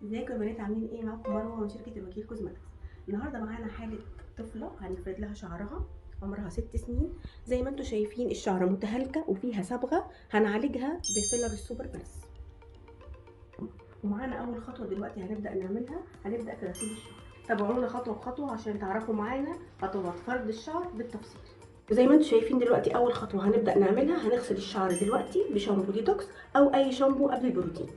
ازيكم يا بنات، عاملين ايه؟ معاكم مروه من شركه الوكيل كوزماتكس. النهارده معانا حاله طفله هنفرد لها شعرها، عمرها 6 سنين. زي ما انتم شايفين الشعر متهالكه وفيها صبغه، هنعالجها بفيلر السوبر بلس. ومعانا اول خطوه دلوقتي هنبدا نعملها، هنبدا في غسيل الشعر. تابعونا خطوه بخطوه عشان تعرفوا معانا خطوات فرد الشعر بالتفصيل. وزي ما انتم شايفين دلوقتي اول خطوه هنبدا نعملها، هنغسل الشعر دلوقتي بشامبو ديتوكس او اي شامبو قبل البروتين.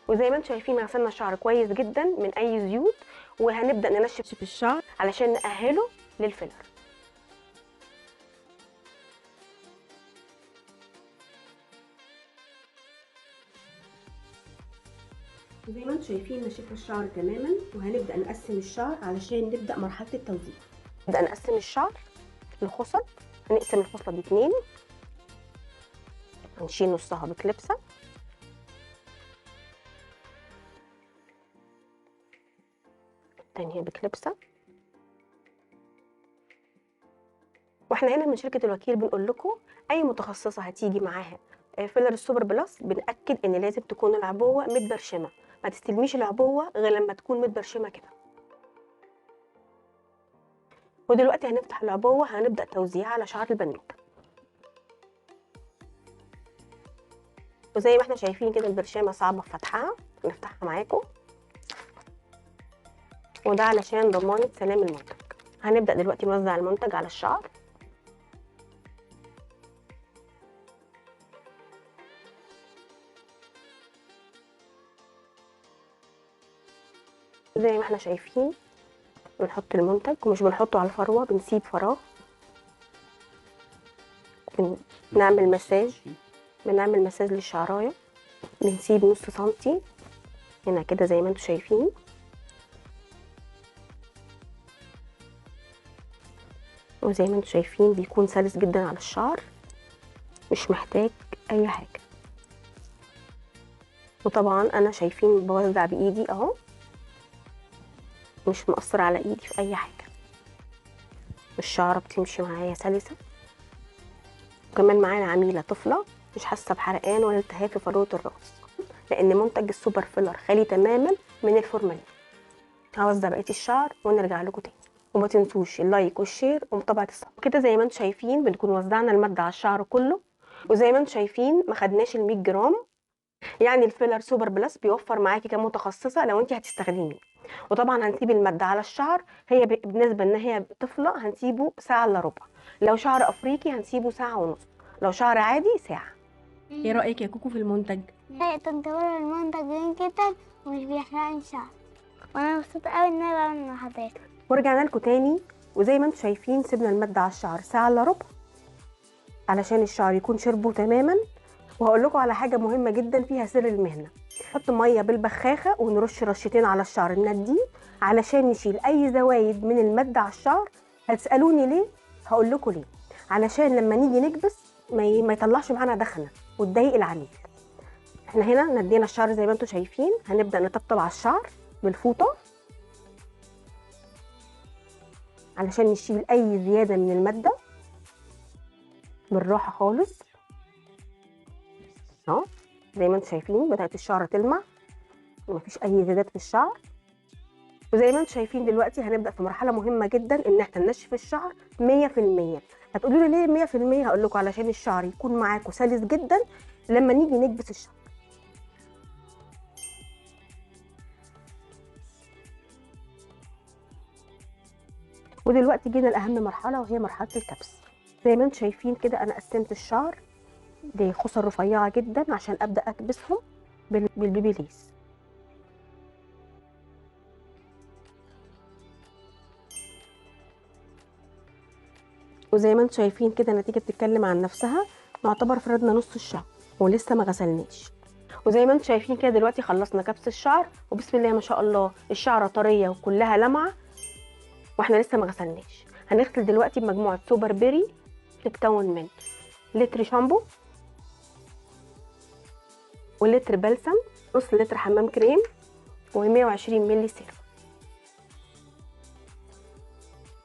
وزي ما انتم شايفين غسلنا الشعر كويس جدا من اي زيوت، وهنبدا ننشف في الشعر علشان نأهله للفيلر. زي ما انتم شايفين نشفنا الشعر تماما، وهنبدا نقسم الشعر علشان نبدا مرحله التوزيع. نبدا نقسم الشعر لخصل. هنقسم الخصله دي 2، هنشيل نصها بكليبسه، التانية بكليبسه. واحنا هنا من شركه الوكيل بنقول لكم اي متخصصه هتيجي معاها فيلر السوبر بلس بنأكد ان لازم تكون العبوه متبرشمه، ما تستلميش العبوه غير لما تكون متبرشمه كده. ودلوقتي هنفتح العبوه، هنبدأ توزيع على شعر البنوته. وزي ما احنا شايفين كده البرشامه صعبه في فتحها، هنفتحها معاكم، وده علشان ضمانه سلام المنتج. هنبدأ دلوقتي نوزع المنتج على الشعر. زي ما احنا شايفين بنحط المنتج، ومش بنحطه على الفروه، بنسيب فراغ. بنعمل مساج للشعرايه، بنسيب نص سنتي هنا كده زي ما انتم شايفين. وزي ما انتم شايفين بيكون سلس جدا على الشعر، مش محتاج اي حاجه. وطبعا انا شايفين بوزع بايدي اهو، مش مقصر على ايدي في اي حاجه، الشعره بتمشي معايا سلسه. وكمان معانا عميله طفله مش حاسه بحرقان ولا التهاب في فروه الراس، لان منتج السوبر فيلر خالي تماما من الفورمالين. هوزع بقيه الشعر ونرجع لكم تاني. وما تنسوش اللايك والشير ومتابعه الصفحه. كده زي ما انتم شايفين بنكون وزعنا الماده على الشعر كله. وزي ما انتم شايفين ما خدناش ال 100 جرام، يعني الفيلر سوبر بلس بيوفر معاكي كمتخصصه لو انت هتستخدميه. وطبعا هنسيب الماده على الشعر، هي بالنسبه ان هي طفله هنسيبه ساعه الا ربع، لو شعر افريقي هنسيبه ساعه ونص، لو شعر عادي ساعه. ايه رايك يا كوكو في المنتج؟ تعتبر المنتج جميل جدا ومش بيحرقني شعر، وانا مبسوطه قوي ان انا بعمل مع حضرتك. ورجعنا لكم تاني، وزي ما انتم شايفين سيبنا الماده على الشعر ساعه الا ربع علشان الشعر يكون شربه تماما. وهقول لكم على حاجه مهمه جدا فيها سر المهنه، نحط ميه بالبخاخه ونرش رشتين على الشعر نناديه علشان نشيل اي زوايد من الماده على الشعر. هتسالوني ليه؟ هقول لكم ليه. علشان لما نيجي نكبس ما يطلعش معانا دخنه وتضايق العميل. احنا هنا ندينا الشعر زي ما انتم شايفين، هنبدا نطبطب على الشعر بالفوطه علشان نشيل اي زياده من الماده بالراحه خالص اهو. زي ما انتم شايفين بدات الشعر تلمع ومفيش اي زيادات في الشعر. وزي ما انتم شايفين دلوقتي هنبدا في مرحله مهمه جدا، ان احنا ننشف الشعر 100%. هتقولوا لي ليه 100%؟ هقول لكم علشان الشعر يكون معاكم سلس جدا لما نيجي نكبس الشعر. ودلوقتي جينا لاهم مرحله، وهي مرحله الكبس. زي ما انتم شايفين كده انا قسمت الشعر لخصل رفيعه جدا عشان ابدا اكبسهم بالبيبي ليس. وزي ما انتم شايفين كده النتيجه بتتكلم عن نفسها، نعتبر فردنا نص الشعر ولسه ما غسلناش. وزي ما انتم شايفين كده دلوقتي خلصنا كبس الشعر، وبسم الله ما شاء الله الشعره طريه وكلها لمعه، واحنا لسه ما غسلناش. هنغسل دلوقتي بمجموعه سوبر بيري تتكون من لتر شامبو، ولتر بلسم، نص لتر حمام كريم، و120 مللي سيرم.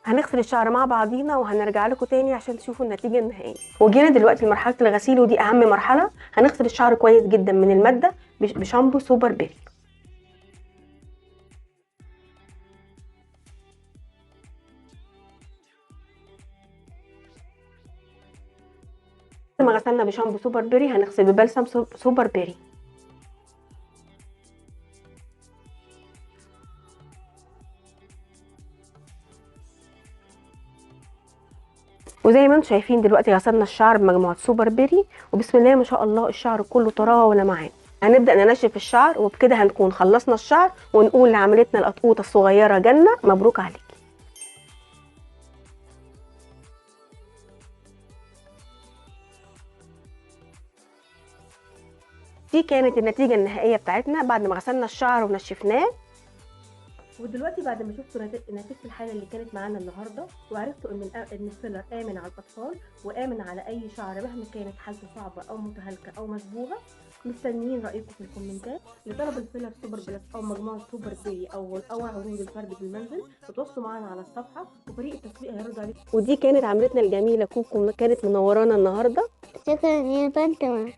هنغسل الشعر مع بعضينا وهنرجع لكم تاني عشان تشوفوا النتيجه النهائيه. وجينا دلوقتي لمرحله الغسيل، ودي اهم مرحله. هنغسل الشعر كويس جدا من الماده بشامبو سوبر بيري. ما غسلنا بشامبو سوبر بيري هنغسل ببلسم سوبر بيري. وزي ما انتم شايفين دلوقتي غسلنا الشعر بمجموعه سوبر بيري، وبسم الله ما شاء الله الشعر كله طراوه ولمعان. هنبدا ننشف الشعر، وبكده هنكون خلصنا الشعر ونقول لعملتنا القطقوطه الصغيره جنه مبروك عليكي. دي كانت النتيجه النهائيه بتاعتنا بعد ما غسلنا الشعر ونشفناه. ودلوقتي بعد ما شفتوا نتيجه الحاله اللي كانت معانا النهارده، وعرفتوا ان الفيلر امن على الاطفال وامن على اي شعر مهما كانت حالته صعبه او متهالكه او مشبوهه، مستنيين رايكم في الكومنتات. لطلب الفيلر سوبر بلس او مجموعه سوبر بي او عروض الفرد بالمنزل تتواصلوا معانا على الصفحه، وفريق التسويق هيرد عليكم. ودي كانت عملتنا الجميله كوكو، كانت منورانا النهارده. شكرا يا بنت.